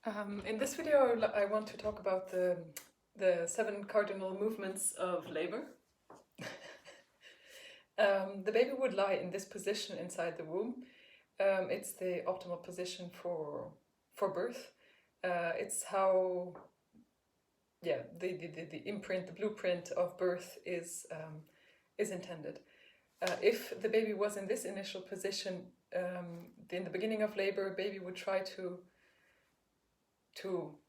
In this video, I want to talk about the 7 cardinal movements of labor. The baby would lie in this position inside the womb. It's the optimal position for birth. It's how, the imprint, the blueprint of birth is intended. If the baby was in this initial position in the beginning of labor, baby would try to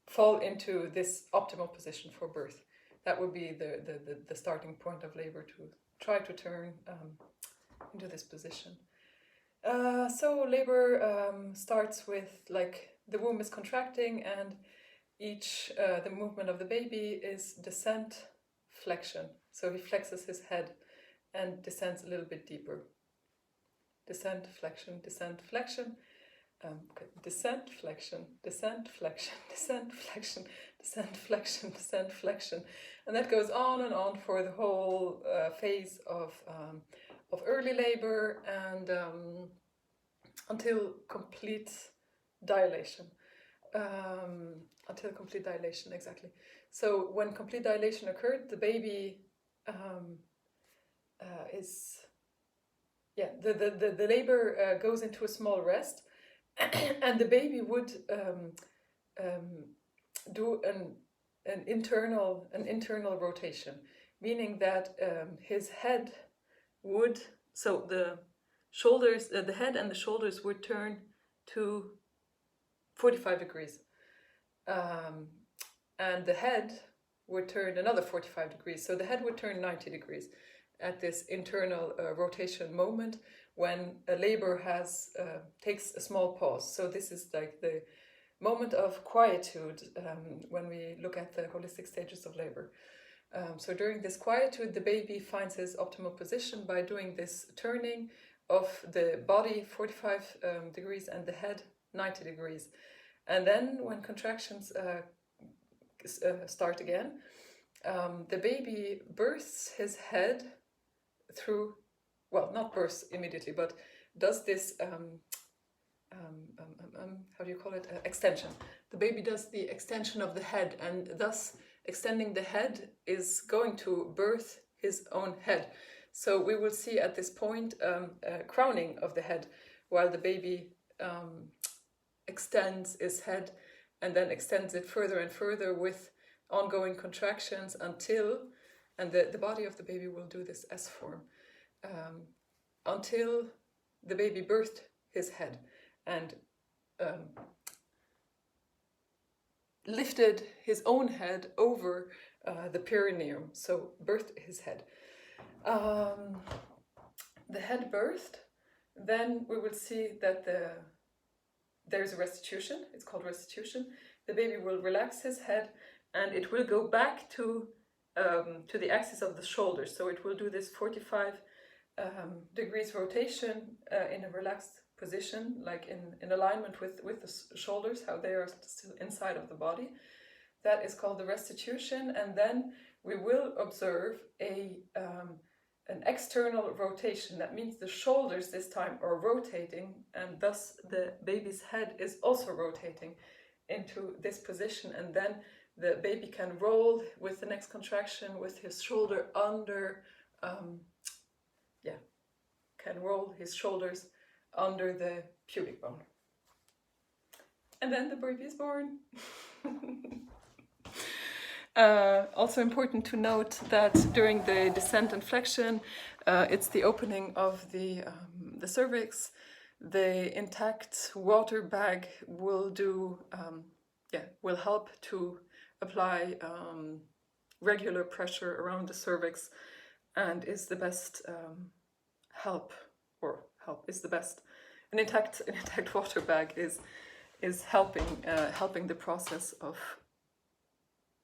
fall into this optimal position for birth. That would be the starting point of labor, to try to turn into this position. So labor starts with, like, the womb is contracting, and the movement of the baby is descent, flexion. So he flexes his head and descends a little bit deeper. Descent, flexion, descent, flexion. Descent, flexion, descent, flexion, descent, flexion, descent, flexion, descent, flexion, and that goes on and on for the whole phase of early labor and until complete dilation. Exactly. So when complete dilation occurred, the baby the labor goes into a small rest. And the baby would do an internal rotation, meaning that his head would, so the shoulders, the head and the shoulders would turn to 45 degrees, and the head would turn another 45 degrees. So the head would turn 90 degrees at this internal rotation moment, when a labor takes a small pause. So this is like the moment of quietude when we look at the holistic stages of labor. So during this quietude, the baby finds his optimal position by doing this turning of the body 45 degrees and the head 90 degrees. And then when contractions start again, the baby bursts his head through, well, not bursts immediately, but does this, how do you call it, extension. The baby does the extension of the head, and thus extending the head is going to birth his own head. So we will see at this point a crowning of the head, while the baby extends his head and then extends it further and further with ongoing contractions and the body of the baby will do this S form until the baby birthed his head and lifted his own head over the perineum, so birthed his head. The head birthed, then we will see that there's a restitution. It's called restitution. The baby will relax his head and it will go back to the axis of the shoulders. So it will do this 45 degrees rotation in a relaxed position, like in alignment with the shoulders, how they are still inside of the body. That is called the restitution. And then we will observe an external rotation. That means the shoulders this time are rotating, and thus the baby's head is also rotating into this position, and then the baby can roll with the next contraction with his shoulder under, can roll his shoulders under the pubic bone. And then the baby is born. Also important to note that during the descent and flexion, it's the opening of the cervix. The intact water bag will help to apply regular pressure around the cervix, and is the best help is the best. An intact water bag is helping the process of